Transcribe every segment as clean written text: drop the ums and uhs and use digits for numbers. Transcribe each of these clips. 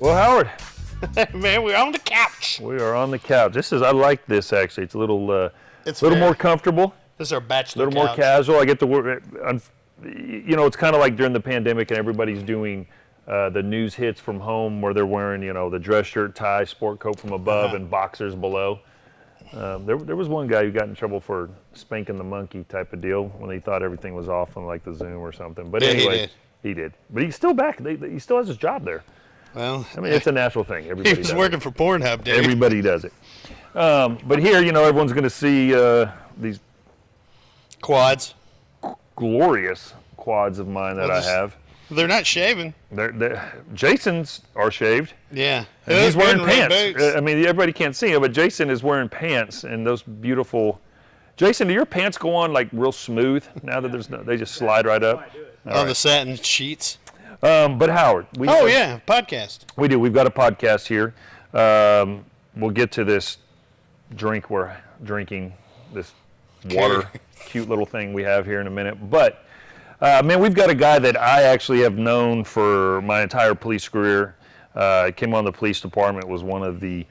Well, Howard, Man, we're on the couch. we are on the couch. I like this actually. It's a little It's more comfortable, This is our a bachelor little more couch. casual. I get to work. It's kind of like during the pandemic and everybody's doing the news hits from home where they're wearing, the dress shirt, tie, sport coat from above, and boxers below. There was one guy who got in trouble for spanking the monkey type of deal when he thought everything was off on like the Zoom or something. But Yeah, anyway, he did. But he's still back. He still has his job there. Well, I mean, it's a natural thing. Everybody he was does working it. for Pornhub, dude. Everybody does it. But here, everyone's going to see these Quads. glorious quads of mine that I have. They're not shaving. Jason's are shaved. Yeah. And he's wearing red pants. boots. I mean, everybody can't see him, but Jason is wearing pants and those beautiful. Jason, do your pants go on like real smooth now that they just slide right up? On the satin sheets. But Howard, Podcast. we do. We've got a podcast here. We'll get to this drink we're drinking, this water, cute little thing we have here in a minute. But man, we've got a guy that I actually have known for my entire police career. Came on the police department, was one of the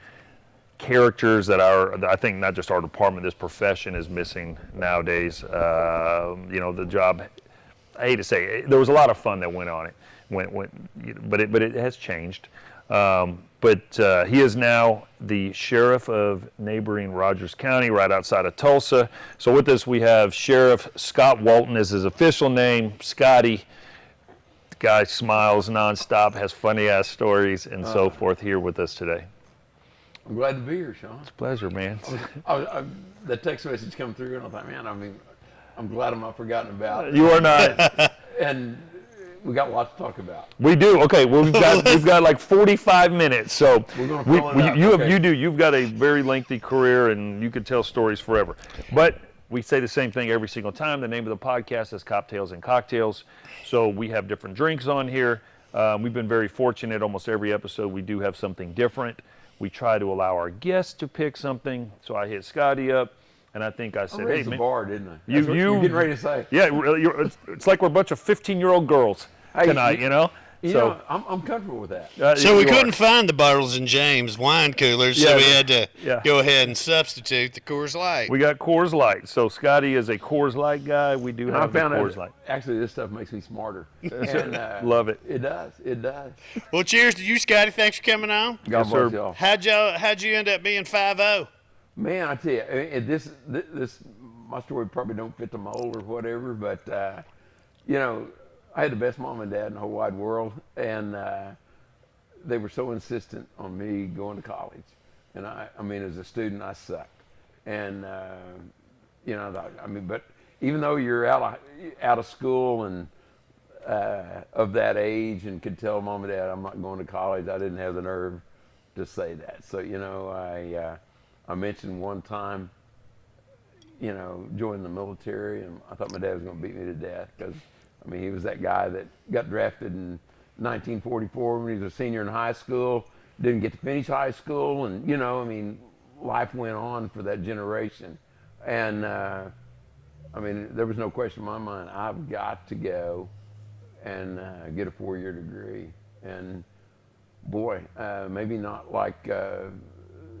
characters that I think not just our department, this profession is missing nowadays. The job, I hate to say it, there was a lot of fun that went on it. But it has changed. But he is now the sheriff of neighboring Rogers County, right outside of Tulsa. So with us we have Sheriff Scott Walton is his official name. Scotty, the guy smiles nonstop, has funny ass stories and so forth here with us today. I'm glad to be here, Sean. It's a pleasure, man. The text message come through, and I thought, man, I'm glad I'm not forgotten about. You are not. And we got lots to talk about. We do. Okay. Well, we've got like 45 minutes. So We're gonna fill it up. you've got a very lengthy career, and you could tell stories forever. But we say the same thing every single time. The name of the podcast is Coptales&Cocktails. So we have different drinks on here. We've been very fortunate. Almost every episode we do have something different. We try to allow our guests to pick something. So I hit Scotty up, and I think I said, I raised "Hey, the man, bar, didn't I? That's what you're getting ready to say. yeah, it's like we're a bunch of 15-year-old girls tonight, I'm comfortable with that. So we couldn't find the Bartles and James wine coolers, so we had to go ahead and substitute the Coors Light. We got Coors Light. So Scotty is a Coors Light guy. We do have the Coors Light. Actually, this stuff makes me smarter. And, Love it. It does. It does. Well, cheers to you, Scotty. Thanks for coming on. God Yes, bless sir. y'all. How'd you end up being 5-0? Man, I tell you, this my story probably don't fit the mold or whatever, but I had the best mom and dad in the whole wide world, and they were so insistent on me going to college. And I mean, as a student, I sucked. And but even though you're out of school and of that age, and could tell mom and dad I'm not going to college, I didn't have the nerve to say that. So I mentioned one time, joining the military, and I thought my dad was going to beat me to death because, he was that guy that got drafted in 1944 when he was a senior in high school, didn't get to finish high school, and, life went on for that generation. And, there was no question in my mind, I've got to go and get a 4-year degree. And, boy, maybe not like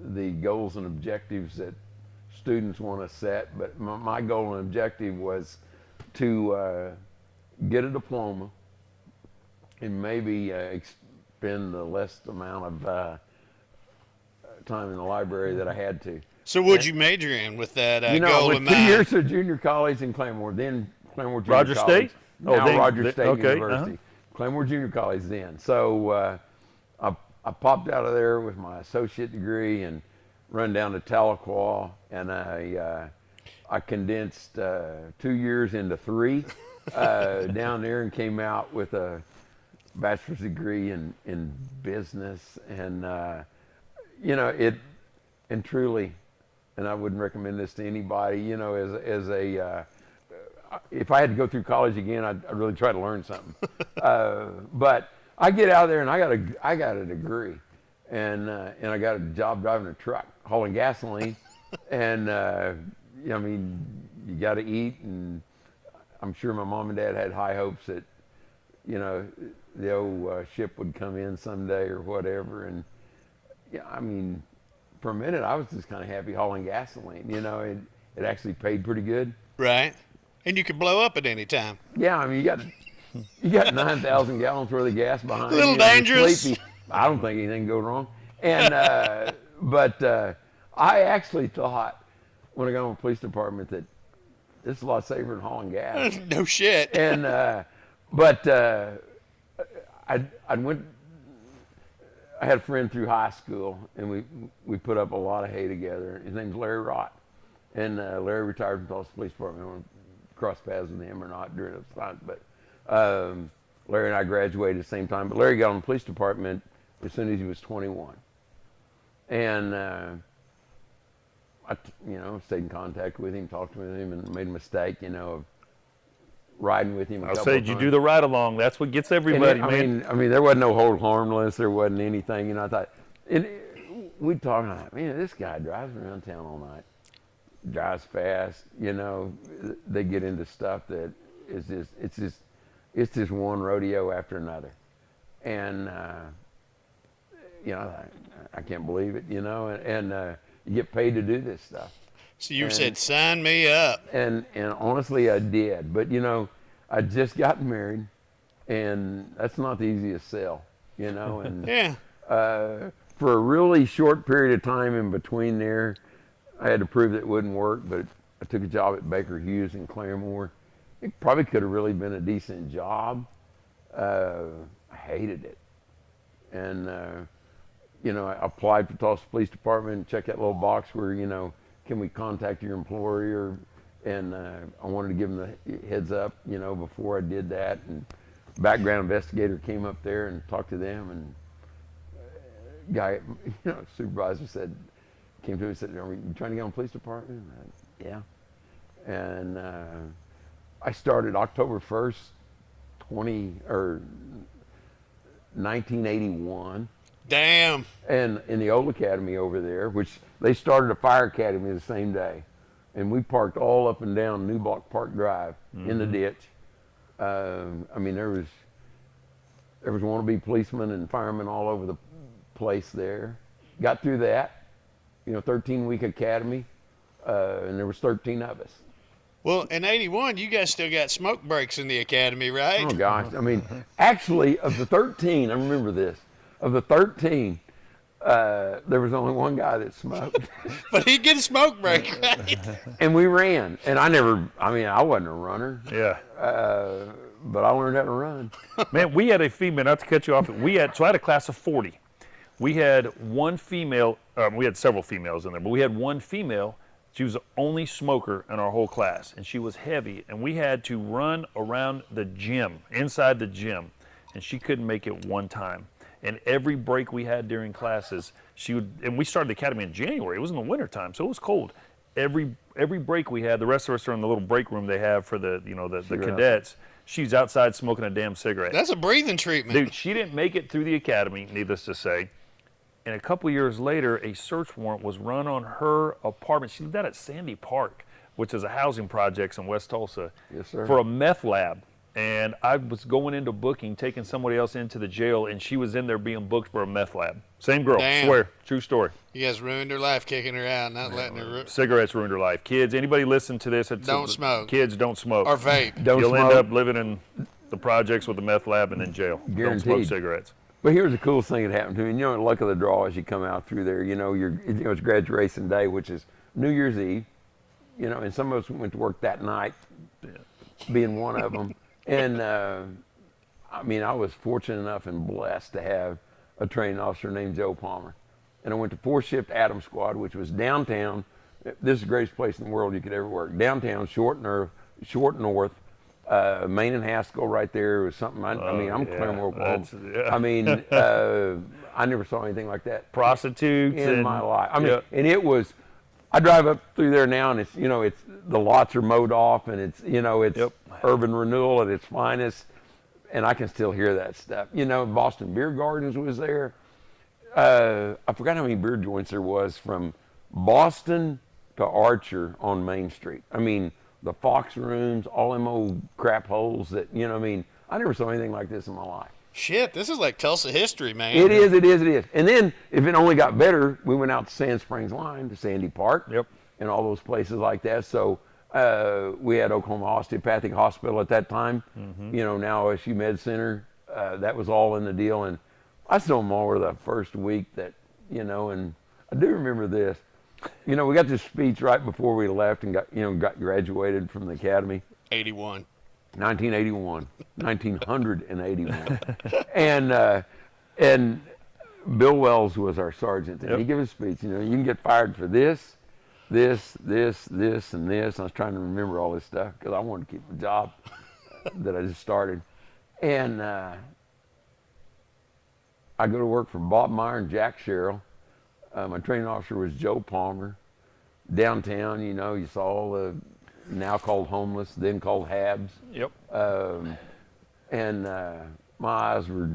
the goals and objectives that students want to set, but my goal and objective was to get a diploma and maybe spend the less amount of time in the library that I had to. So what'd you major in with that goal I in went mind? 2 years of junior college in Claymore, then Claymore Junior Rogers College. State? Now Rogers State okay, University. Claymore Junior College then. So I popped out of there with my associate degree and run down to Tahlequah, and I condensed 2 years into 3 down there, and came out with a bachelor's degree in business. And and truly, and I wouldn't recommend this to anybody, if I had to go through college again, I'd really try to learn something. But I get out there and I got a degree, and I got a job driving a truck, hauling gasoline, and you got to eat, and I'm sure my mom and dad had high hopes that you know, the old ship would come in someday or whatever. And yeah, I mean, for a minute, I was just kind of happy hauling gasoline. You know, it actually paid pretty good. Right. And you could blow up at any time. Yeah, I mean, you got 9,000 gallons worth of gas behind you. A little dangerous. Sleepy. I don't think anything can go wrong. And but I actually thought when I got on the police department that this is a lot safer than hauling gas. No shit. And but I went. I had a friend through high school, and we put up a lot of hay together. His name's Larry Rott, and Larry retired from Tulsa Police Department. I don't know if I crossed paths with him or not during those times, but Larry and I graduated at the same time. But Larry got on the police department as soon as he was 21, and I stayed in contact with him, talked with him, and made a mistake, of riding with him. I'll say you do the ride along. That's what gets everybody, man. I mean, there wasn't no hold harmless. There wasn't anything. I thought, and we'd talk like, man, this guy drives around town all night, drives fast. They get into stuff that is it's just one rodeo after another, and I can't believe it. And you get paid to do this stuff. So you said, sign me up. And honestly, I did. But, I'd just gotten married, and that's not the easiest sell, And yeah. For a really short period of time in between there, I had to prove that it wouldn't work, but I took a job at Baker Hughes in Claremore. It probably could have really been a decent job. I hated it. And, I applied for Tulsa Police Department, checked that little box where, can we contact your employer? And I wanted to give them the heads up, before I did that. And background investigator came up there and talked to them. And guy, supervisor came to me and said, are you trying to get on the police department? And yeah. And I started October 1st, 1981. Damn. And in the old academy over there, which they started a fire academy the same day. And we parked all up and down New Block Park Drive in the ditch. There was wannabe policemen and firemen all over the place there. Got through that, 13-week academy, and there was 13 of us. Well, in 81, you guys still got smoke breaks in the academy, right? Oh, gosh. Actually, of the 13, I remember this. Of the 13, there was only one guy that smoked. But he'd get a smoke break, right? And we ran. And I wasn't a runner. Yeah. But I learned how to run. Man, we had a female, not to cut you off, so I had a class of 40. We had one female, we had several females in there, but we had one female. She was the only smoker in our whole class, and she was heavy, and we had to run around the gym, inside the gym, and she couldn't make it one time. And every break we had during classes, and we started the academy in January. It was in the wintertime, so it was cold. Every break we had, the rest of us are in the little break room they have for the cadets. She's outside smoking a damn cigarette. That's a breathing treatment. Dude, she didn't make it through the academy, needless to say. And a couple years later, a search warrant was run on her apartment. She lived out at Sandy Park, which is a housing project in West Tulsa, yes, sir, for a meth lab. And I was going into booking, taking somebody else into the jail, and she was in there being booked for a meth lab. Same girl, Damn. Swear, true story. You guys ruined her life, kicking her out, not letting her. Cigarettes ruined her life. Kids, anybody listen to this? Don't smoke. Kids, don't smoke. Or vape. You'll end up living in the projects with the meth lab and in jail. Guaranteed. Don't smoke cigarettes. But here's the coolest thing that happened to me. The luck of the draw as you come out through there. It's graduation day, which is New Year's Eve. And some of us went to work that night, being one of them. And I was fortunate enough and blessed to have a training officer named Joe Palmer. And I went to 4-shift Adam Squad, which was downtown. This is the greatest place in the world you could ever work. Downtown, short north. Main and Haskell right there was something. I'm Claremore, Oklahoma. Yeah. I never saw anything like that. Prostitutes in my life. And it was. I drive up through there now, and it's the lots are mowed off, and it's urban renewal at its finest, and I can still hear that stuff. Boston Beer Gardens was there. I forgot how many beer joints there was from Boston to Archer on Main Street. The Fox Rooms, all them old crap holes that, I I never saw anything like this in my life. Shit, this is like Tulsa history, man. It is. And then, if it only got better, we went out to Sand Springs Line, to Sandy Park, and all those places like that. So we had Oklahoma Osteopathic Hospital at that time. You know, now OSU Med Center. That was all in the deal. And I still remember the first week that, you know, and I do remember this. You know, we got this speech right before we left and got graduated from the academy. 1981. And Bill Wells was our sergeant, and he gave a speech. You know, you can get fired for this, and this. I was trying to remember all this stuff because I wanted to keep the job that I just started. And I go to work for Bob Meyer and Jack Sherrill. My training officer was Joe Palmer. Downtown, you know, you saw all the now called homeless, then called Habs. And my eyes were,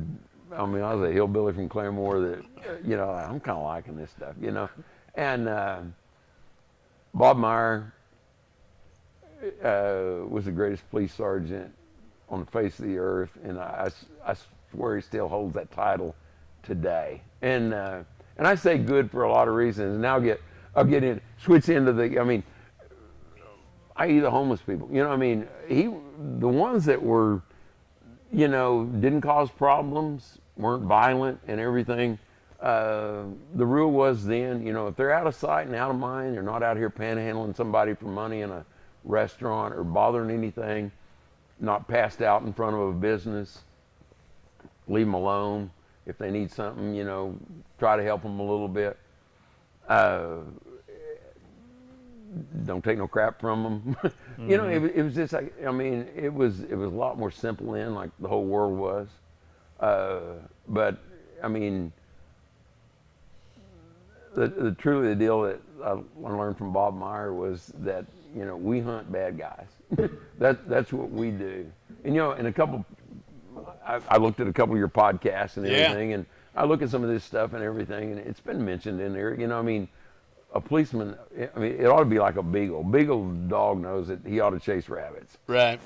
I mean, I was a hillbilly from Claremore that, you know, I'm kind of liking this stuff, you know. And Bob Meyer was the greatest police sergeant on the face of the earth, and I swear he still holds that title today. And I say good for a lot of reasons. And now I'll switch into the, I mean, i.e. the homeless people. You know, I mean, the ones that were, you know, didn't cause problems, weren't violent and everything. The rule was then, you know, if they're out of sight and out of mind, they're not out here panhandling somebody for money in a restaurant or bothering anything, not passed out in front of a business, leave them alone. If they need something, you know, try to help them a little bit. Don't take no crap from them. You know, it was just like, I mean, it was a lot more simple then, like the whole world was. But I mean, truly the deal that I learned from Bob Meyer was that, you know, we hunt bad guys. That's what we do. And you know, I looked at a couple of your podcasts and everything, and I look at some of this stuff and everything, and it's been mentioned in there. You know, I mean, a policeman, I mean, it ought to be like a beagle. Beagle dog knows that he ought to chase rabbits. Right.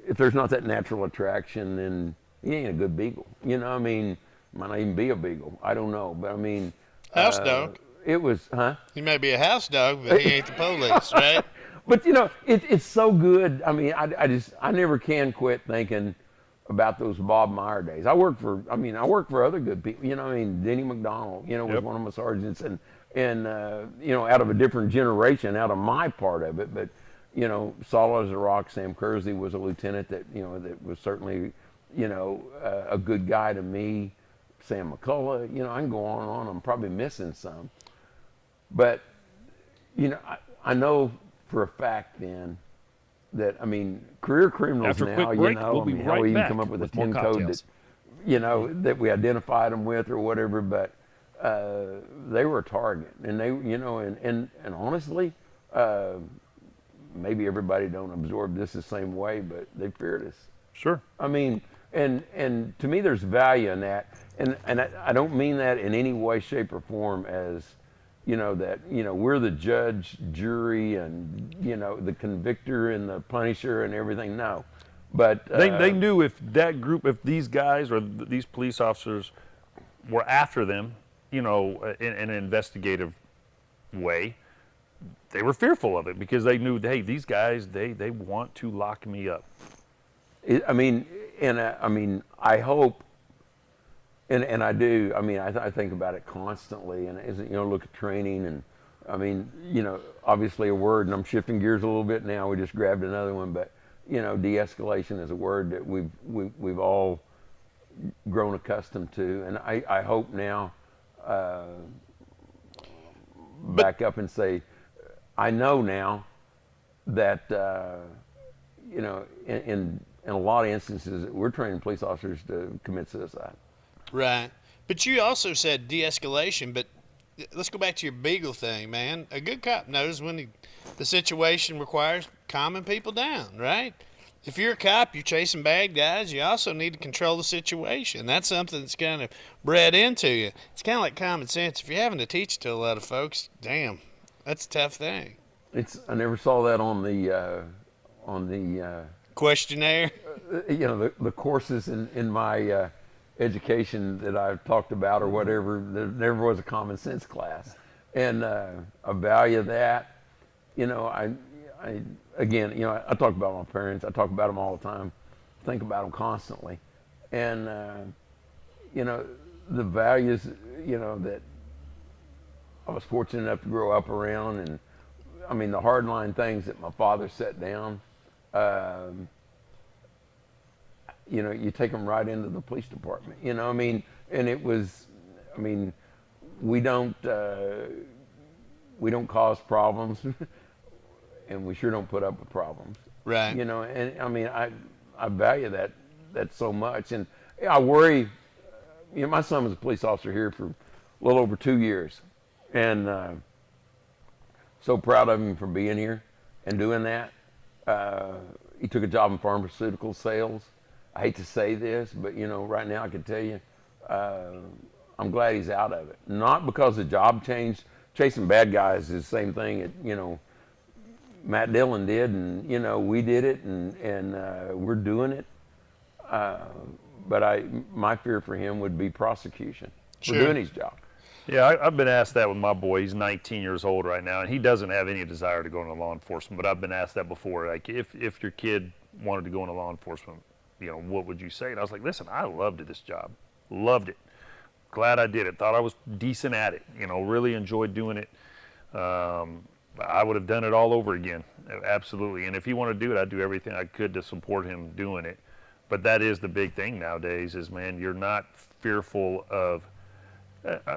If there's not that natural attraction, then he ain't a good beagle. You know, I mean, might not even be a beagle. I don't know, but I mean, house dog. It was, He may be a house dog, but he ain't the police, right? But you know, it's so good. I mean, I never can quit thinking about those Bob Meyer days. I work for other good people. You know, I mean, Denny McDonald, you know, was one of my sergeants, and you know, out of a different generation, out of my part of it. But you know, solid as a rock. Sam Kersey was a lieutenant that, you know, that was certainly, you know, a good guy to me. Sam McCullough, you know, I can go on and on. I'm probably missing some, but you know, I know for a fact then that, I mean, career criminals After a now, quick break, you know, we'll I be mean, right how we even back come up with a with more 10 code that, cocktails. you know, that we identified them with or whatever, but they were a target, and they, you know, and honestly, maybe everybody don't absorb this the same way, but they feared us. Sure. I mean, and to me, there's value in that, and I don't mean that in any way, shape, or form as, you know, that, you know, we're the judge, jury, and, you know, the convictor and the punisher and everything. No, but They knew if that group, if these guys or these police officers were after them, you know, in an investigative way, they were fearful of it because they knew, hey, these guys, they want to lock me up. I mean, I hope, and I do. I mean, I think about it constantly, and as you know, look at training, and I mean, you know, obviously a word, and I'm shifting gears a little bit now. We just grabbed another one, but you know, de-escalation is a word that we've all grown accustomed to, and I hope now, back up and say, I know now that you know, in a lot of instances, we're training police officers to commit suicide. Right. But you also said de-escalation, but let's go back to your beagle thing, man. A good cop knows when the situation requires calming people down, right? If you're a cop, you're chasing bad guys, you also need to control the situation. That's something that's kind of bred into you. It's kind of like common sense. If you're having to teach it to a lot of folks, damn, that's a tough thing. I never saw that on the questionnaire. You know, the courses in my education that I've talked about or whatever, there never was a common sense class. And I value that. You know, I again, you know, I talk about my parents. I talk about them all the time. Think about them constantly. And, you know, the values, you know, that I was fortunate enough to grow up around. And, I mean, the hardline things that my father set down, you know, you take them right into the police department. You know, I mean, and it was, I mean, we don't cause problems, and we sure don't put up with problems. Right. You know, and I mean, I value that so much, and I worry. You know, my son was a police officer here for a little over 2 years, and so proud of him for being here and doing that. He took a job in pharmaceutical sales. I hate to say this, but you know, right now I can tell you, I'm glad he's out of it. Not because the job changed. Chasing bad guys is the same thing that, you know, Matt Dillon did, and you know, we did it, and we're doing it. But my fear for him would be prosecution for doing his job. Yeah, I've been asked that with my boy. He's 19 years old right now, and he doesn't have any desire to go into law enforcement. But I've been asked that before. Like, if your kid wanted to go into law enforcement, you know, what would you say? And I was like, listen, I loved this job, loved it. Glad I did it. Thought I was decent at it. You know, really enjoyed doing it. I would have done it all over again, absolutely. And if he wanted to do it, I'd do everything I could to support him doing it. But that is the big thing nowadays is, man, you're not fearful of,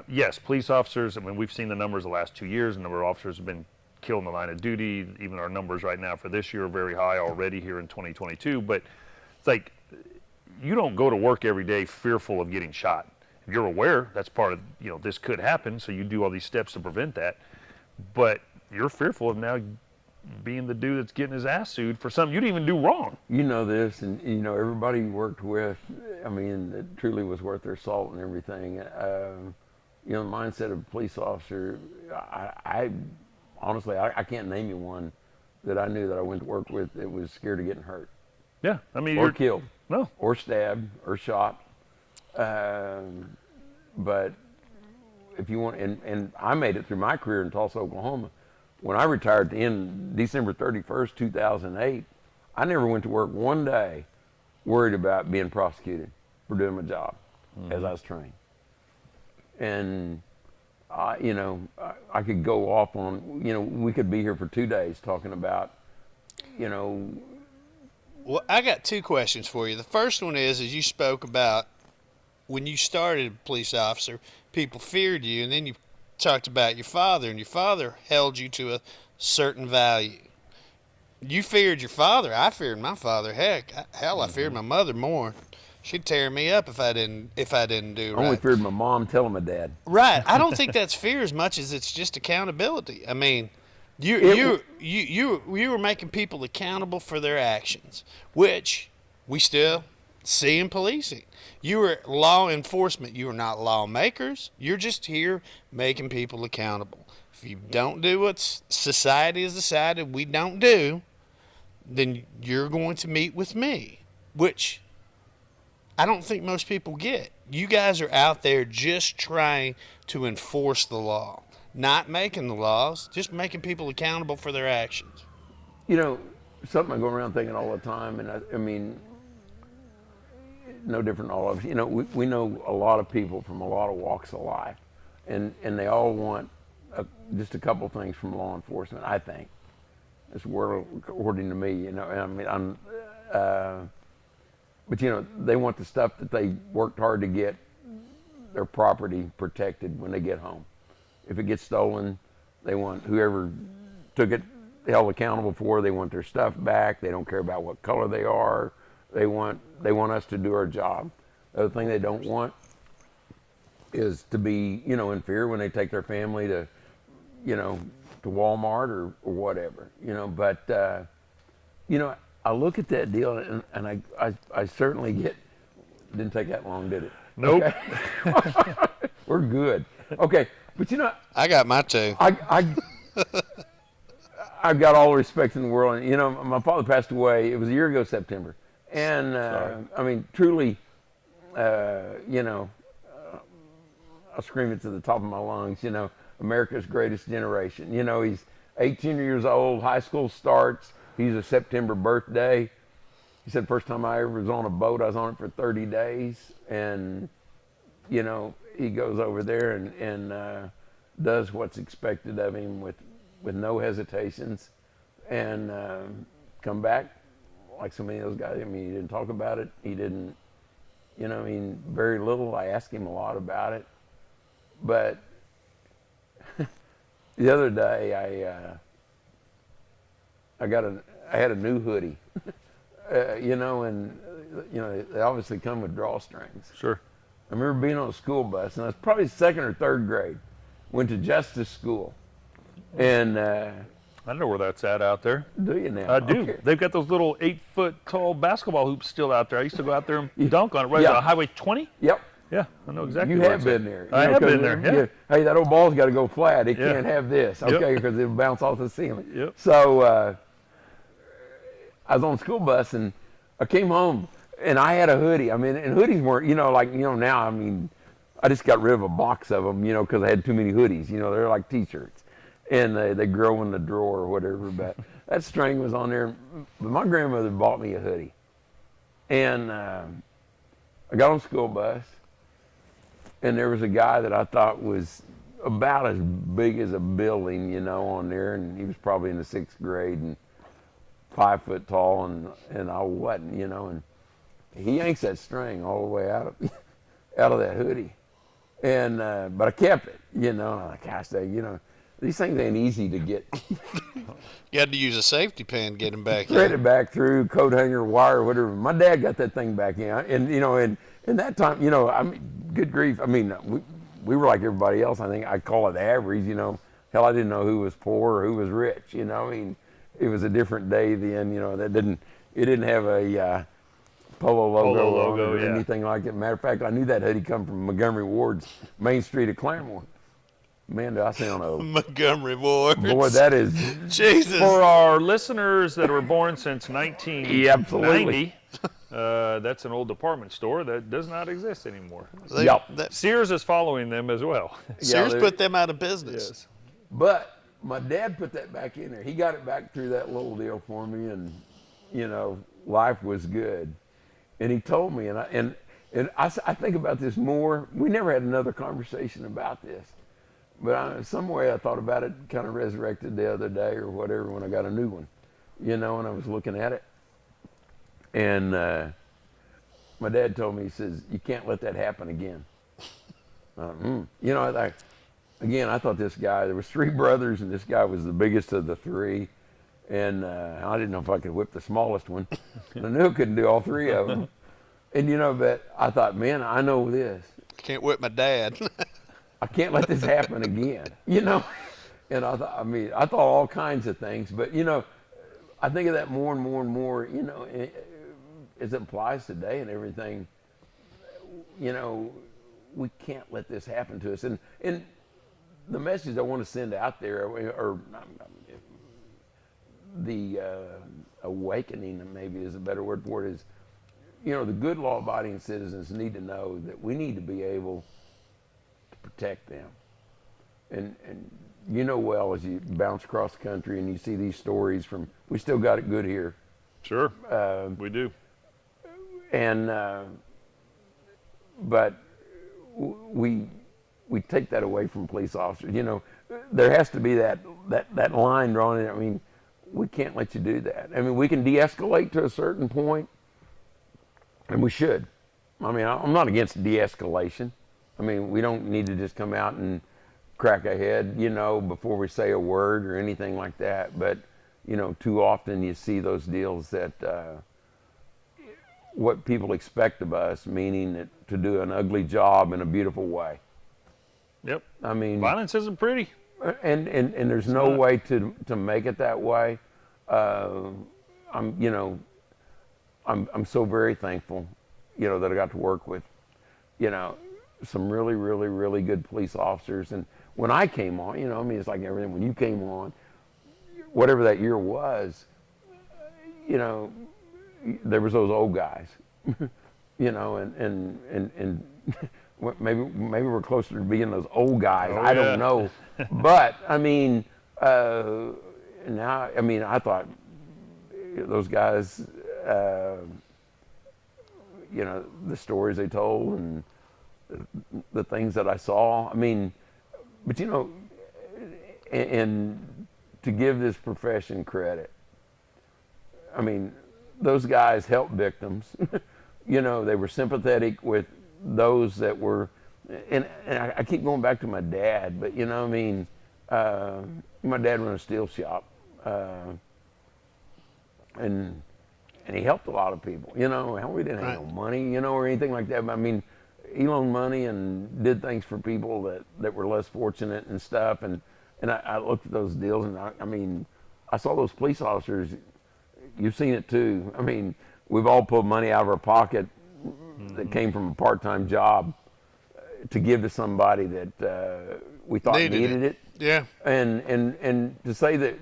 yes, police officers. I mean, we've seen the numbers the last 2 years. The number of officers have been killed in the line of duty. Even our numbers right now for this year are very high already here in 2022. But it's like, you don't go to work every day fearful of getting shot. If you're aware that's part of, you know, this could happen, so you do all these steps to prevent that. But you're fearful of now being the dude that's getting his ass sued for something you didn't even do wrong. You know this, and you know everybody you worked with. I mean, it truly was worth their salt and everything. You know, the mindset of a police officer. I honestly, I can't name you one that I knew that I went to work with that was scared of getting hurt. Yeah, I mean, or killed, no, or stabbed, or shot. But if you want, and I made it through my career in Tulsa, Oklahoma. When I retired in December 31st, 2008, I never went to work one day worried about being prosecuted for doing my job as I was trained. And, you know, I could go off on, you know, we could be here for 2 days talking about, you know. Well, I got two questions for you. The first one is you spoke about when you started a police officer, people feared you, and then you talked about your father, and your father held you to a certain value. You feared your father. I feared my father. Hell, I feared my mother more. She'd tear me up if I didn't do right. I only feared my mom telling my dad. Right. I don't think that's fear as much as it's just accountability. I mean, you were making people accountable for their actions, which we still see in policing. You were law enforcement. You are not lawmakers. You're just here making people accountable. If you don't do what society has decided we don't do, then you're going to meet with me, which I don't think most people get. You guys are out there just trying to enforce the law, not making the laws, just making people accountable for their actions. You know, something I go around thinking all the time, and I mean, no different than all of us. You know, we know a lot of people from a lot of walks of life, and they all want just a couple things from law enforcement, I think. It's according to me, you know. I mean, but you know, they want the stuff that they worked hard to get, their property protected when they get home. If it gets stolen, they want whoever took it held accountable for. They want their stuff back. They don't care about what color they are. They want us to do our job. The other thing they don't want is to be, you know, in fear when they take their family to, you know, to Walmart or whatever, you know. But, you know, I look at that deal and I certainly didn't take that long, did it? Nope. Okay. We're good. Okay. But, you know. I got my two. I've got all the respect in the world. And, you know, my father passed away. It was a year ago, September. And, I mean, truly, you know, I'll scream it to the top of my lungs, you know, America's greatest generation. You know, he's 18 years old, high school starts. He's a September birthday. He said, first time I ever was on a boat, I was on it for 30 days. And, you know, he goes over there and does what's expected of him with no hesitations, and come back like so many of those guys. I mean, he didn't talk about it. He didn't, you know, I mean, very little. I asked him a lot about it. But the other day, I had a new hoodie, you know, and, you know, they obviously come with drawstrings. Sure. I remember being on a school bus, and I was probably second or third grade, went to justice school. And I know where that's at out there. do you now? I do. Okay. They've got those little 8-foot tall basketball hoops still out there. I used to go out there and dunk on it. Right Yeah. on Highway 20? Yep. Yeah, I know exactly You where have it's been at. there. I You know, have 'cause been there, yeah. Hey, that old ball's got to go flat. It Yeah. can't have this, Yep. okay, because it'll bounce off the ceiling. Yep. So I was on the school bus, and I came home, and I had a hoodie. I mean, and hoodies weren't, you know, like, you know, now, I mean, I just got rid of a box of them, you know, because I had too many hoodies. You know, they're like T-shirts, and they grow in the drawer or whatever. But that string was on there. But my grandmother bought me a hoodie, and I got on the school bus, and there was a guy that I thought was about as big as a building, you know, on there, and he was probably in the 6th grade and 5 foot tall, and I wasn't, you know, and he yanks that string all the way out of that hoodie, and but I kept it, you know, and I'm like, gosh, you know, these things ain't easy to get. You had to use a safety pin to get him back Thread in. it back through, coat hanger, wire, whatever. My dad got that thing back in, and you know, and that time, you know, I mean, good grief, I mean, we were like everybody else. I think I call it average, you know. Hell, I didn't know who was poor or who was rich, you know. I mean, it was a different day then, you know. It didn't have a Polo logo on it or yeah. anything like that. Matter of fact, I knew that hoodie come from Montgomery Ward's Main Street of Claremore. Man, do I sound old. Montgomery Ward. Boy, that is Jesus. For our listeners that were born since 1990, that's an old department store that does not exist anymore. Yep. Sears is following them as well. Sears Yeah, put them out of business. Yes. But my dad put that back in there. He got it back through that little deal for me, and you know, life was good. And he told me, and I think about this more. We never had another conversation about this, but some way I thought about it, kind of resurrected the other day or whatever when I got a new one, you know, and I was looking at it. And my dad told me, he says, you can't let that happen again. You know, I thought this guy, there was 3 brothers, and this guy was the biggest of the 3. And I didn't know if I could whip the smallest one. And I knew I couldn't do all 3 of them. And, you know, but I thought, man, I know this. Can't whip my dad. I can't let this happen again, you know. And I thought all kinds of things. But, you know, I think of that more and more and more, you know, as it applies today and everything. You know, we can't let this happen to us. And the message I want to send out there, or the awakening, maybe is a better word for it, is, you know, the good law-abiding citizens need to know that we need to be able to protect them. And you know well, as you bounce across the country and you see these stories from, we still got it good here. Sure, we do. And but we take that away from police officers. You know, there has to be that line drawn in. I mean, we can't let you do that. I mean, we can de-escalate to a certain point, and we should. I mean, I'm not against de-escalation. I mean, we don't need to just come out and crack a head, you know, before we say a word or anything like that. But, you know, too often you see those deals that what people expect of us, meaning that to do an ugly job in a beautiful way. Yep. I mean, Violence isn't pretty. and there's no way to make it that way. I'm so very thankful, you know, that I got to work with, you know, some really, really, really good police officers. And when I came on, you know, I mean, it's like everything. When you came on, whatever that year was, you know, there was those old guys, you know, and maybe we're closer to being those old guys. Oh, I yeah. don't know, but I mean, now I mean I thought those guys, you know, the stories they told and the things that I saw. I mean, but you know, and to give this profession credit, I mean, those guys helped victims. You know, they were sympathetic with those that were, and I keep going back to my dad, but you know, I mean, my dad ran a steel shop, and he helped a lot of people. You know, hell, we didn't have no money, you know, or anything like that. But I mean, he loaned money and did things for people that were less fortunate and stuff. And I looked at those deals, and I mean, I saw those police officers. You've seen it too. I mean, we've all pulled money out of our pocket that came from a part-time job to give to somebody that we thought needed it. Yeah. And to say that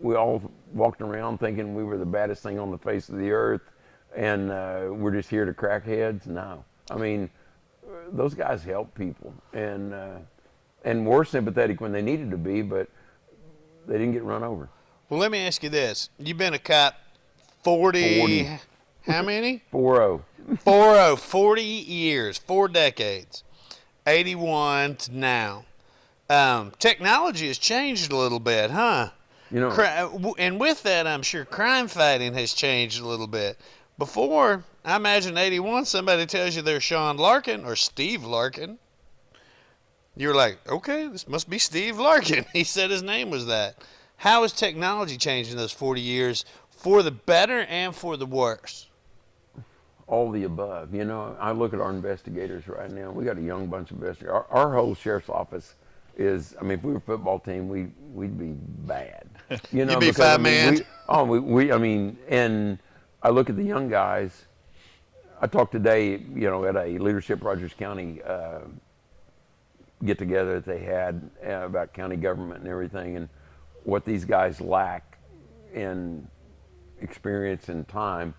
we all walked around thinking we were the baddest thing on the face of the earth, and we're just here to crack heads. No, I mean, those guys helped people, and were sympathetic when they needed to be, but they didn't get run over. Well, let me ask you this. You've been a cop 40. How many? 4-0. 40 years, 4 decades, 81 to now. Technology has changed a little bit, huh? You know, And with that, I'm sure crime fighting has changed a little bit. Before, I imagine 81, somebody tells you they're Sean Larkin or Steve Larkin. You're like, okay, this must be Steve Larkin. He said his name was that. How has technology changed in those 40 years for the better and for the worse? all the above. You know, I look at our investigators right now. We got a young bunch of investigators. Our whole sheriff's office is, I mean, if we were a football team, we'd be bad. You know, You'd be because, five man. I mean, and I look at the young guys. I talked today, you know, at a Leadership Rogers County get together that they had about county government and everything, and what these guys lack in experience and time,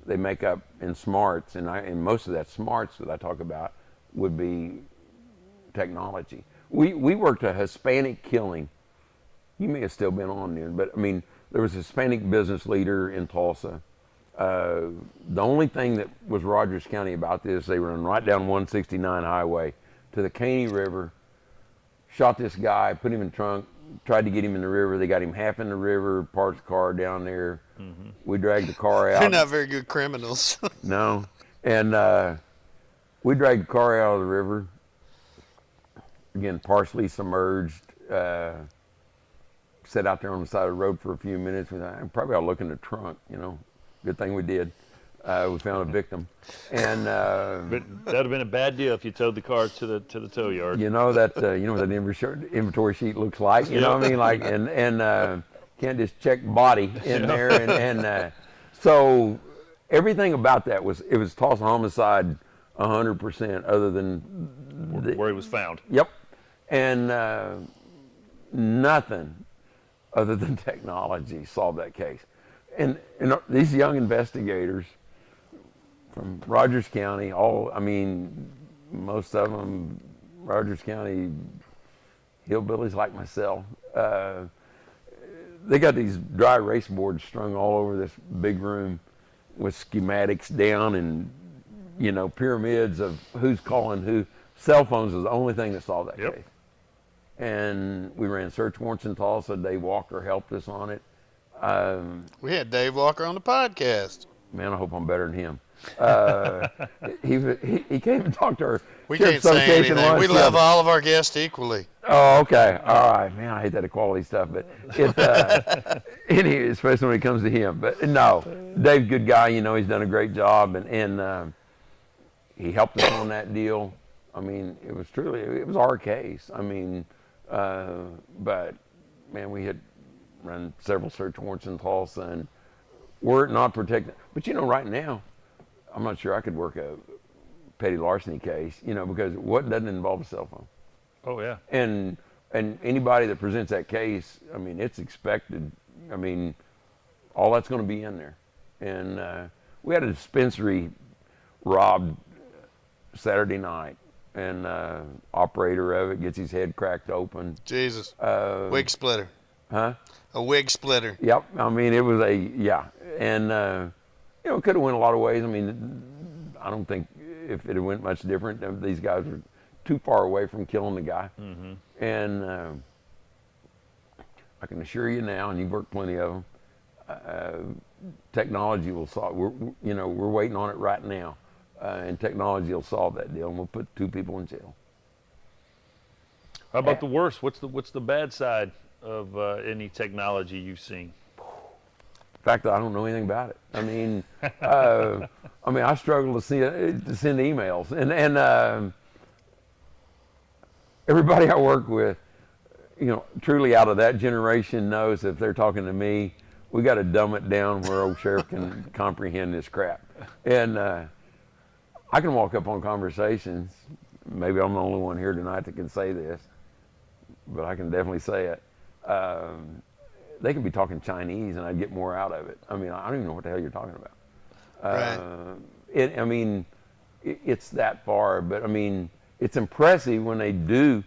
they make up in smarts, and most of that smarts that I talk about would be technology. We worked a Hispanic killing. You may have still been on there, but I mean, there was a Hispanic business leader in Tulsa. The only thing that was Rogers County about this, they run right down 169 highway to the Caney River, shot this guy, put him in the trunk, tried to get him in the river. They got him half in the river, parked the car down there. Mm-hmm. We dragged the car out. They're not very good criminals. No. And we dragged the car out of the river. Again, partially submerged. Sat out there on the side of the road for a few minutes. We thought, probably ought to look in the trunk, you know. Good thing we did. We found a victim. And But that would have been a bad deal if you towed the car to the tow yard. you know that you know what that inventory sheet looks like. You know what I mean? Like and can't just check body in there. And so everything about that was Tulsa homicide 100%, other than where he was found. Yep. And nothing other than technology solved that case. And these young investigators from Rogers County, most of them Rogers County hillbillies like myself, they got these dry erase boards strung all over this big room with schematics down and, you know, pyramids of who's calling who. Cell phones was the only thing that solved that case. And we ran search warrants in Tulsa. Dave Walker helped us on it. We had Dave Walker on the podcast. Man, I hope I'm better than him. He came and talked to our We Sheriff's can't say Association anything. once. We love all of our guests equally. Oh, okay. All right. Man, I hate that equality stuff. But especially when it comes to him. But no, Dave's a good guy. You know, he's done a great job. And he helped us on that deal. I mean, it was our case. I mean, but, man, we had run several search warrants in Tulsa, and were it not for but you know, right now, I'm not sure I could work a petty larceny case, you know, because what doesn't involve a cell phone? Oh, yeah. And and anybody that presents that case, I mean, it's expected. I mean, all that's going to be in there. And we had a dispensary robbed Saturday night, and operator of it gets his head cracked open. Jesus. Wig splitter. Huh? A wig splitter. Yep. I mean, it was and you know, it could have went a lot of ways. I mean, I don't think if it had went much different. These guys were too far away from killing the guy. Mm-hmm. And I can assure you now, and you've worked plenty of them, technology will solve. We're waiting on it right now, and technology will solve that deal, and we'll put 2 people in jail. How about the worst? What's the bad side of any technology you've seen? The fact that I don't know anything about it. I mean, I struggle to send emails, and everybody I work with, you know, truly out of that generation knows if they're talking to me, we got to dumb it down where old sheriff can comprehend this crap. And I can walk up on conversations. Maybe I'm the only one here tonight that can say this, but I can definitely say it. They can be talking Chinese, and I'd get more out of it. I mean, I don't even know what the hell you're talking about. Right. It's that far, but I mean, it's impressive when they do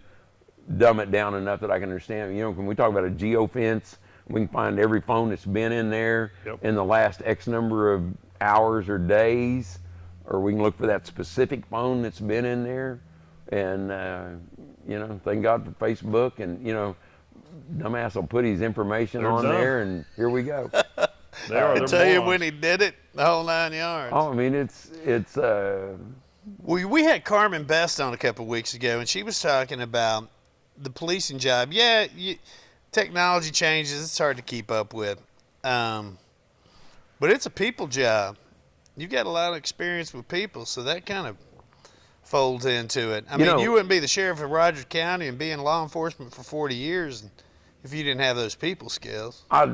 dumb it down enough that I can understand. You know, when we talk about a geofence, we can find every phone that's been in there in the last X number of hours or days, or we can look for that specific phone that's been in there. And, you know, thank God for Facebook, and, you know, dumbass will put his information on there, and here we go. I tell you when he did it, the whole 9 yards. Oh, I mean, it's. We had Carmen Best on a couple of weeks ago, and she was talking about the policing job. Yeah, technology changes; it's hard to keep up with, but it's a people job. You've got a lot of experience with people, so that kind of folds into it. I mean, you wouldn't be the sheriff of Rogers County and be in law enforcement for 40 years if you didn't have those people skills. I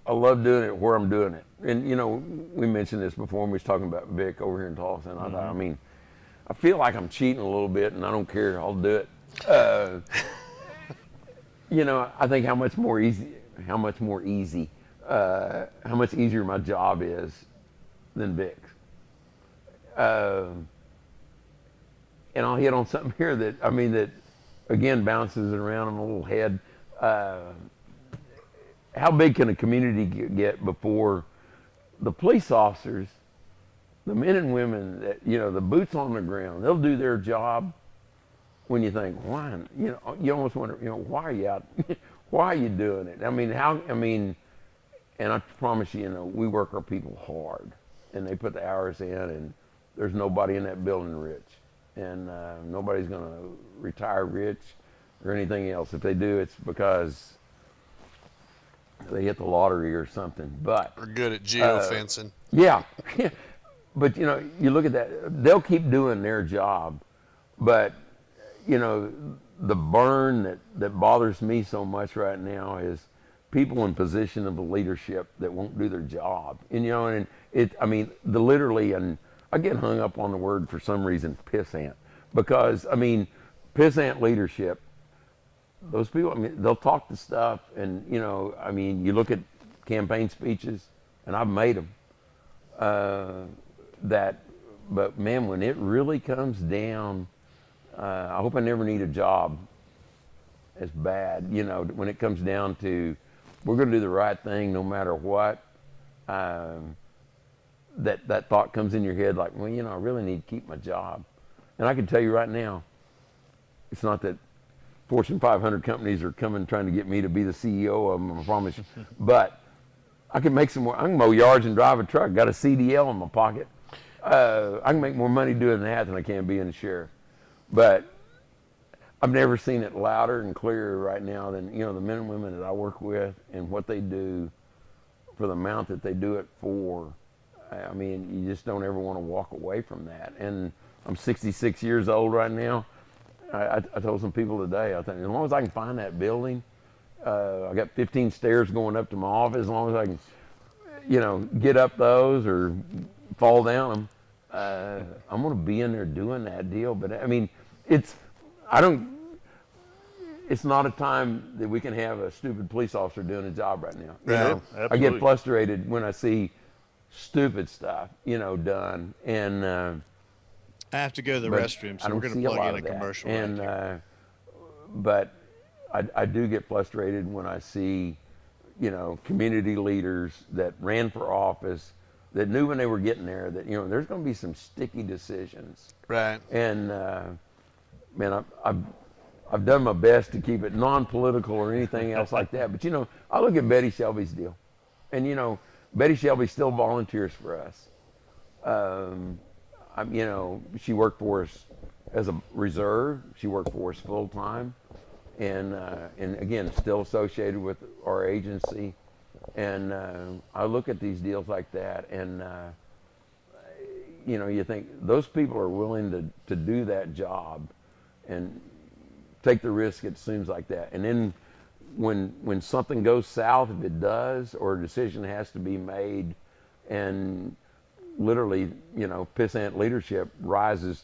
love doing it where I'm doing it. And, you know, we mentioned this before when we was talking about Vic over here in Tulsa. And I thought, I mean, I feel like I'm cheating a little bit, and I don't care. I'll do it. You know, I think how much easier my job is than Vic's. And I'll hit on something here that again bounces around in my little head. How big can a community get before the police officers, the men and women that, you know, the boots on the ground, they'll do their job when you think, why? You know, you almost wonder, you know, why are you out? Why are you doing it? I mean, and I promise you, you know, we work our people hard, and they put the hours in, and there's nobody in that building rich. And nobody's going to retire rich or anything else. If they do, it's because they hit the lottery or something. But we're good at geofencing. Yeah. But, you know, you look at that, they'll keep doing their job. But, you know, the burn that bothers me so much right now is people in position of leadership that won't do their job. And, you know, and literally, and I get hung up on the word for some reason, pissant. Because, I mean, pissant leadership, those people, I mean, they'll talk the stuff, and, you know, I mean, you look at campaign speeches, and I've made them, but man, when it really comes down, I hope I never need a job as bad, you know, when it comes down to, we're going to do the right thing no matter what. That thought comes in your head like, well, you know, I really need to keep my job. And I can tell you right now, it's not that Fortune 500 companies are trying to get me to be the CEO of them, I promise you. But I can make some more, I can mow yards and drive a truck, got a CDL in my pocket. I can make more money doing that than I can being a sheriff. But I've never seen it louder and clearer right now than, you know, the men and women that I work with and what they do for the amount that they do it for. I mean, you just don't ever want to walk away from that. And I'm 66 years old right now. I told some people today, I think, as long as I can find that building, I got 15 stairs going up to my office, as long as I can, you know, get up those or fall down them, I'm going to be in there doing that deal. But I mean, it's not a time that we can have a stupid police officer doing a job right now. You Right. know, I Absolutely. get frustrated when I see stupid stuff, done. And I have to go to the but restroom, I so we're don't going see to plug lot in a of that. commercial And right here. but I do get frustrated when I see, community leaders that ran for office that knew when they were getting there that there's going to be some sticky decisions. Right. And man, I've done my best to keep it non-political or anything else like that. But I look at Betty Shelby's deal, and Betty Shelby still volunteers for us. She worked for us as a reserve. She worked for us full time, and again, still associated with our agency. And I look at these deals like that, and you think those people are willing to do that job and take the risk. It seems like that, and then when something goes south, if it does, or a decision has to be made, and literally, pissant leadership rises,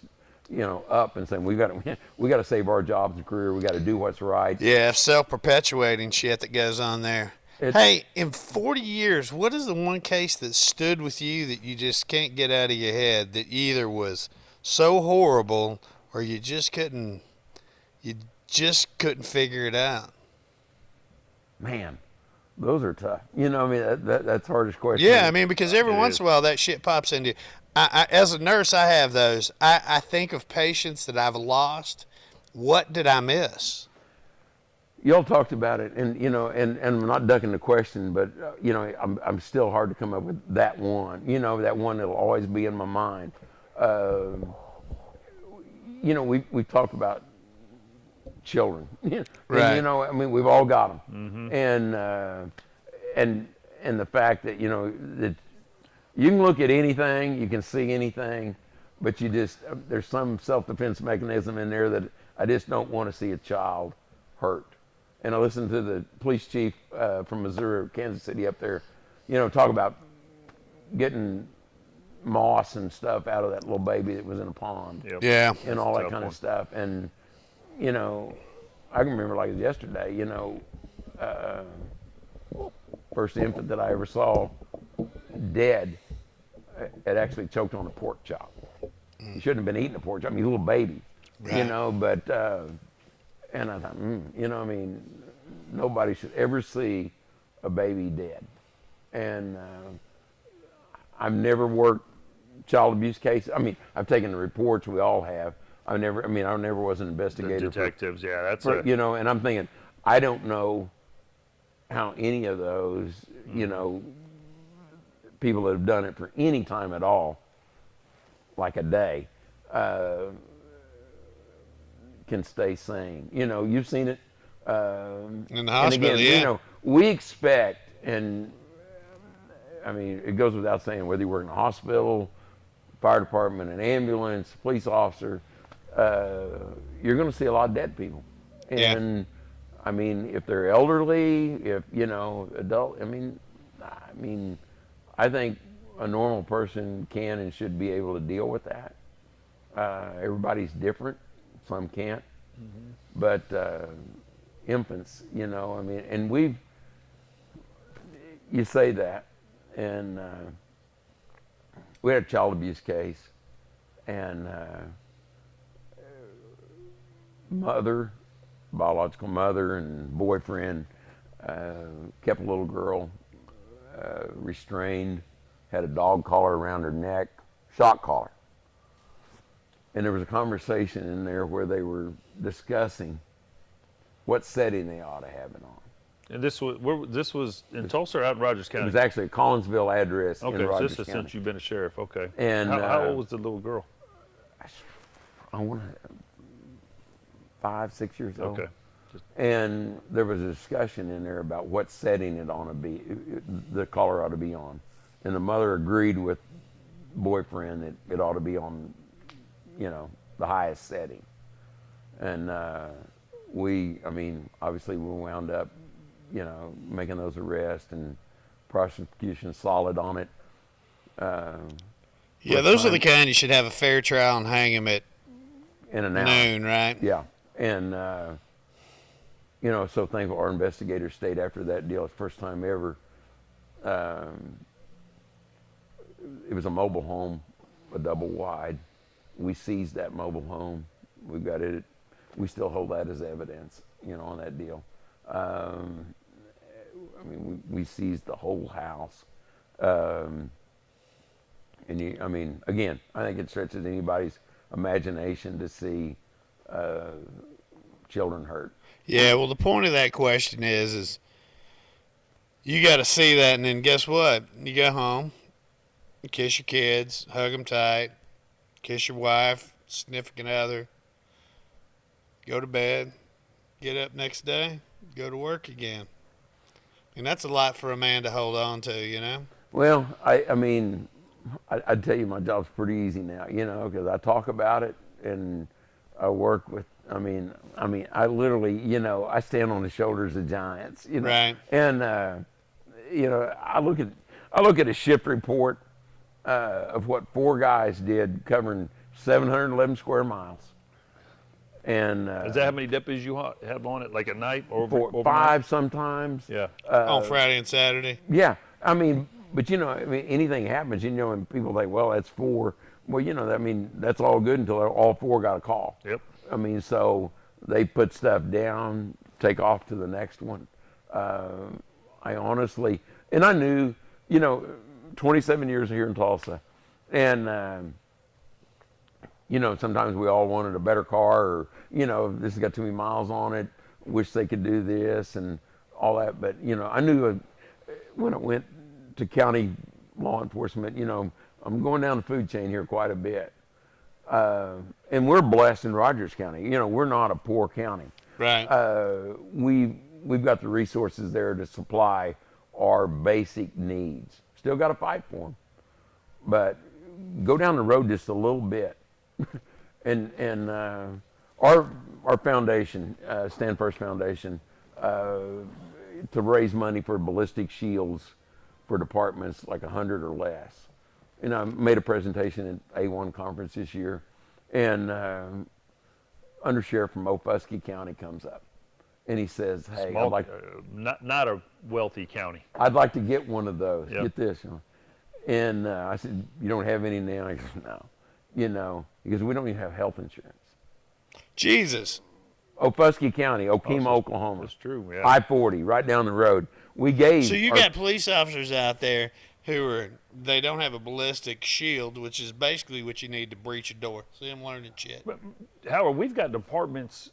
up and saying we got to save our jobs and career. We got to do what's right. Yeah, self-perpetuating shit that goes on there. Hey, in 40 years, what is the one case that stood with you that you just can't get out of your head that either was so horrible or you just couldn't figure it out? Man, those are tough. That's the hardest question. Yeah, I mean, because every It once is. in a while that shit pops into you. As a nurse, I have those. I think of patients that I've lost. What did I miss? Y'all talked about it, and and I'm not ducking the question, but I'm still hard to come up with that one. That one that'll always be in my mind. We talked about children. Right. And, I mean, we've all got them, and the fact that that you can look at anything, you can see anything, but there's some self-defense mechanism in there that I just don't want to see a child hurt. And I listened to the police chief from Missouri, Kansas City up there, talk about getting moss and stuff out of that little baby that was in a pond. Yep. Yeah. And all that Tough kind one. of stuff. And, I can remember like it was yesterday, first infant that I ever saw dead had actually choked on a pork chop. He shouldn't have been eating a pork chop. I mean, a little baby, Right. but, and I thought, I mean, nobody should ever see a baby dead. And I've never worked child abuse cases. I mean, I've taken the reports, we all have. I never was an The investigator. detectives, yeah, that's And I'm thinking, I don't know how any of those, people that have done it for any time at all, like a day, can stay sane. You've seen it. In the hospital, and again, yeah. we expect, and I mean, it goes without saying, whether you work in a hospital, fire department, an ambulance, police officer, you're going to see a lot of dead people. Yeah. And I mean, if they're elderly, if adult, I mean, I think a normal person can and should be able to deal with that. Everybody's different. Some can't. But infants, I mean, and you say that, and we had a child abuse case, and biological mother and boyfriend kept a little girl restrained, had a dog collar around her neck, shock collar. And there was a conversation in there where they were discussing what setting they ought to have it on. And this was in Tulsa or out in Rogers It County? was actually a Collinsville address Okay, in so Rogers this is County. since you've been a sheriff. Okay. And how old was the little girl? I want to 5, 6 years old. Okay. And there was a discussion in there about what setting it ought to be, the collar ought to be on. And the mother agreed with boyfriend that it ought to be on, the highest setting. And obviously we wound up, making those arrests, and prosecution solid on it. Yeah, those are the kind you should have a fair trial and hang them at In an hour. noon, right? Yeah. And You know, so thankful our investigators stayed after that deal. It's the first time ever. It was a mobile home, a double wide. We seized that mobile home. We've got it. We still hold that as evidence, you know, on that deal. I mean, we seized the whole house. And I mean, again, I think it stretches anybody's imagination to see children hurt. Yeah, well, the point of that question is you got to see that, and then guess what? You go home, you kiss your kids, hug them tight, kiss your wife, significant other, go to bed, get up next day, go to work again. And that's a lot for a man to hold on to, you know? Well, I mean, I'd tell you my job's pretty easy now, you know, because I talk about it and I work with. I mean, I literally, you know, I stand on the shoulders of giants, you know. Right. And you know, I look at a shift report of what 4 guys did covering 711 square miles. And Is that how many deputies you have on it, like at night or overnight? 5 sometimes. Yeah. On Friday and Saturday. Yeah, I mean, but you know, I mean, anything happens, you know, and people think, well, that's 4. Well, you know, I mean, that's all good until all 4 got a call. Yep. I mean, so they put stuff down, take off to the next one. I honestly, and I knew, you know, 27 years here in Tulsa, and you know, sometimes we all wanted a better car, or you know, this has got too many miles on it. Wish they could do this and all that. But you know, I knew when I went to county law enforcement, you know, I'm going down the food chain here quite a bit. And we're blessed in Rogers County. You know, we're not a poor county. Right. We've got the resources there to supply our basic needs. Still got to fight for them, but go down the road just a little bit. and our foundation, Stand First Foundation, to raise money for ballistic shields for departments like 100 or less. And I made a presentation at A1 conference this year, and Undersheriff from Ofuskie County comes up, and he says, "Hey, Small, not a wealthy county. I'd like to get one of those. Yep. Get this." You know? And I said, "You don't have any now?" He goes, "No." You know, because we don't even have health insurance. Jesus. Ofuskie County, Okemah, Oklahoma. That's true. Yeah. I-40, right down the road. We gave. So you got police officers out there they don't have a ballistic shield, which is basically what you need to breach a door. See, I'm learning shit. But Howard, we've got departments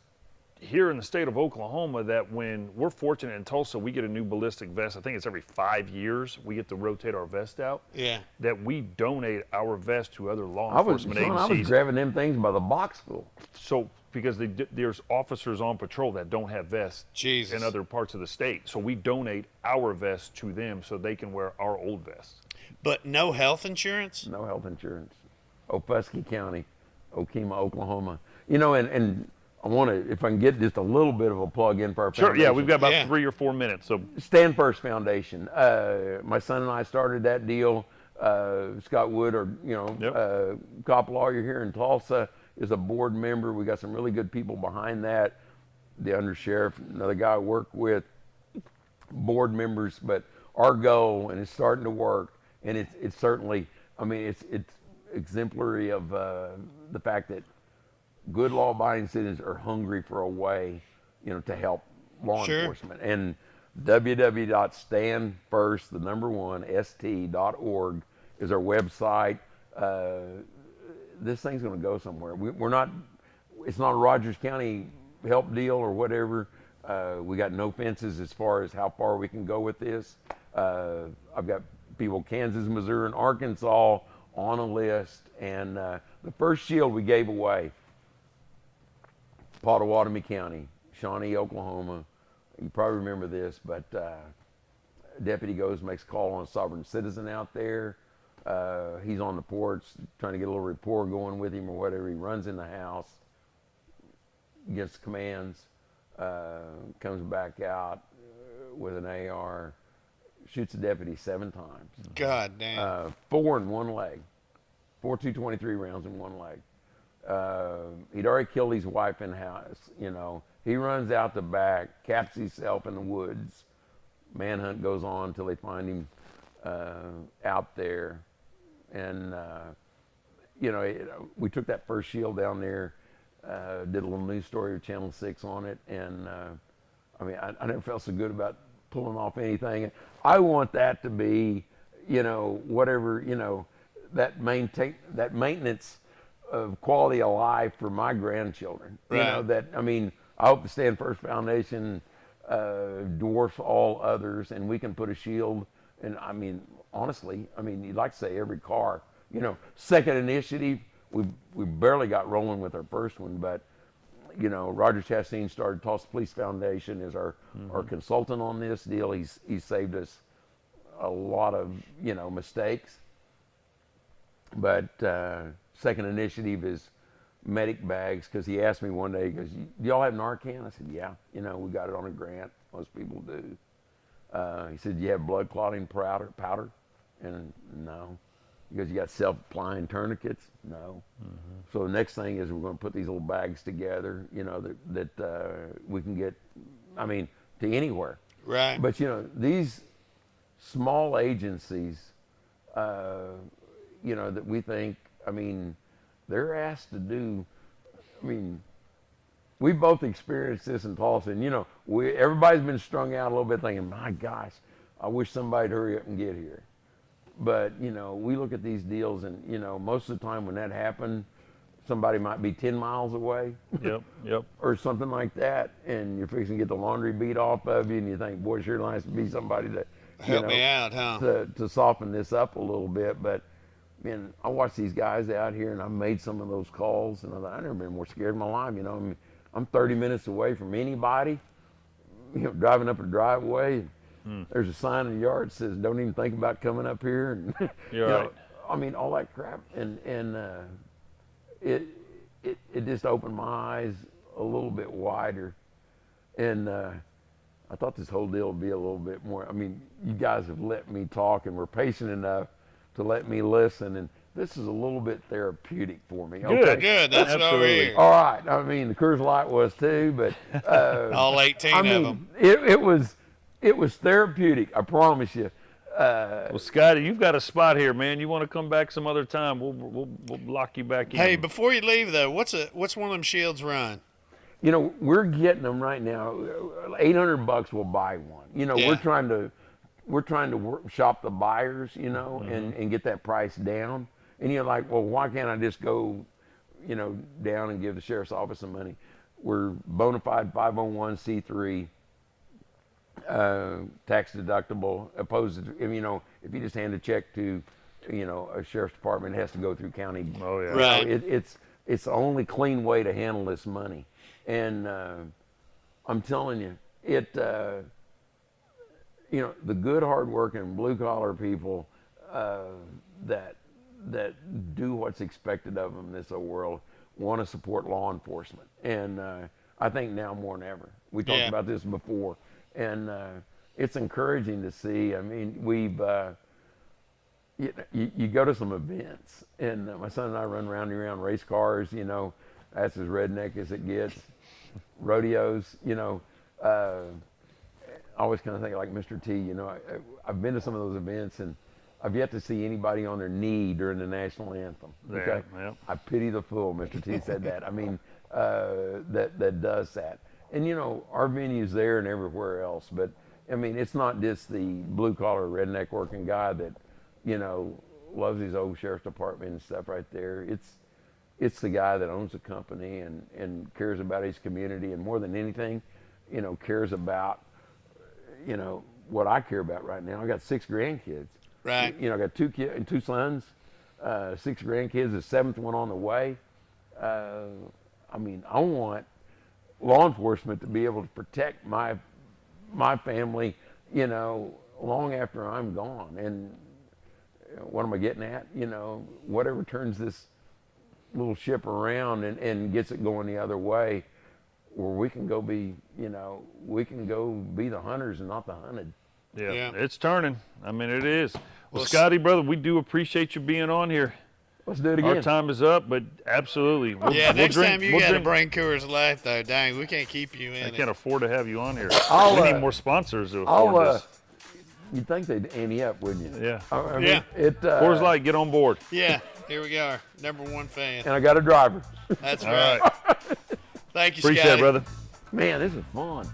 here in the state of Oklahoma that when we're fortunate in Tulsa, we get a new ballistic vest. I think it's every 5 years we get to rotate our vest out. Yeah. That we donate our vest to other law I was enforcement agencies. grabbing them things by the box full. So because there's officers on patrol that don't have vests Jesus. in other parts of the state. So we donate our vests to them so they can wear our old vests. But no health insurance? No health insurance. Ofuskie County, Okemah, Oklahoma. You know, and I want to, if I can get just a little bit of a plug in for our Sure, foundation. yeah, we've got about 3 or 4 minutes. So Stand First Foundation. My son and I started that deal. Scott Wood, cop lawyer here in Tulsa, is a board member. We got some really good people behind that. The undersheriff, another guy I work with, board members. But our goal, and it's starting to work, and it's certainly, I mean, it's exemplary of the fact that good law-abiding citizens are hungry for a way, you know, to help law enforcement. And www.standfirst.org is our website. This thing's going to go somewhere. It's not a Rogers County help deal or whatever. We got no fences as far as how far we can go with this. I've got people Kansas, Missouri, and Arkansas on a list. And the first shield we gave away, Pottawatomie County, Shawnee, Oklahoma. You probably remember this, but a deputy goes, makes a call on a sovereign citizen out there. He's on the porch trying to get a little rapport going with him or whatever. He runs in the house, gets commands, comes back out with an AR, shoots the deputy 7 times. God damn. 4 in one leg. 4 .223 rounds in one leg. He'd already killed his wife in house, you know, He runs out the back, caps himself in the woods. Manhunt goes on until they find him out there. And, we took that first shield down there, did a little news story with Channel 6 on it. And, I never felt so good about pulling off anything. I want that to be, whatever, that maintenance of quality of life for my grandchildren. Right. I hope the Stand First Foundation dwarfs all others, and we can put a shield. And honestly, you'd like to say every car. Second initiative, we barely got rolling with our first one, but Roger Chastain started Tulsa Police Foundation as our consultant on this deal. He's saved us a lot of mistakes. But second initiative is medic bags, because he asked me one day, he goes, "Do y'all have Narcan?" I said, "Yeah, we got it on a grant. Most people do." He said, "Do you have blood clotting powder?" And no. He goes, "You got self-applying tourniquets?" No. So the next thing is we're going to put these little bags together, that we can get, to anywhere. Right. But these small agencies, that we think, they're asked to do. We both experienced this in Tulsa, and everybody's been strung out a little bit, thinking, "My gosh, I wish somebody'd hurry up and get here." But we look at these deals, and most of the time when that happened, somebody might be 10 miles away. Yep. Or something like that, and you're fixing to get the laundry beat off of you, and you think, "Boy, sure nice to be somebody to Help me out, huh? to soften this up a little bit." But man, I watch these guys out here, and I made some of those calls, and I thought, I've never been more scared in my life. I'm 30 minutes away from anybody, driving up a driveway. There's a sign in the yard that says, "Don't even think about coming up here." And You're right. all that crap, and it just opened my eyes a little bit wider, and I thought this whole deal would be a little bit more. You guys have let me talk, and were patient enough to let me listen, and this is a little bit therapeutic for me. Good. That's what we're here. All right. The Coors Light was too, but All 18 of them. It was therapeutic. I promise you. Well, Scotty, you've got a spot here, man. You want to come back some other time? We'll lock you back in. Hey, before you leave though, what's one of them shields run? We're getting them right now. $800 will buy one. Yeah. we're trying to shop the buyers, and get that price down. And you're like, well, why can't I just go, down and give the sheriff's office some money? We're bona fide 501c3, tax deductible, opposed to, if you just hand a check to, a sheriff's department, it has to go through county. Oh, yeah. Right. It's the only clean way to handle this money. And I'm telling you, the good, hard-working, blue-collar people that do what's expected of them in this world want to support law enforcement. And I think now more than ever. We talked about this before. And it's encouraging to see. We've you go to some events, and my son and I run around race cars. That's as redneck as it gets. Rodeos. I always kind of think like Mr. T. I've been to some of those events, and I've yet to see anybody on their knee during the national anthem. Okay? Yeah. I pity the fool. Mr. T said that. That does that. And our venue's there and everywhere else, but it's not just the blue collar redneck working guy that loves his old sheriff's department and stuff right there. It's the guy that owns the company and cares about his community, and more than anything, cares about what I care about right now. I got 6 grandkids. Right. I got 2 sons, 6 grandkids, the 7th one on the way. I want law enforcement to be able to protect my family, long after I'm gone. And what am I getting at? Whatever turns this little ship around and gets it going the other way, where we can go be the hunters and not the hunted. Yeah. It's turning. It is. Well, Scotty, brother, we do appreciate you being on here. Let's do it again. Our time is up, but absolutely. Yeah, next time you we'll got to drink- bring Coors Light, though. Dang, we can't keep you in I it. can't afford to have you on here. I'll, We need more sponsors to I'll, afford this. You'd think they'd ante up, wouldn't you? Yeah. I mean, Yeah. Coors Light, get on board. Yeah, here we are. #1 fan. And I got a driver. That's All right. right. Thank you, Appreciate Scotty. it, brother. Man, this is fun.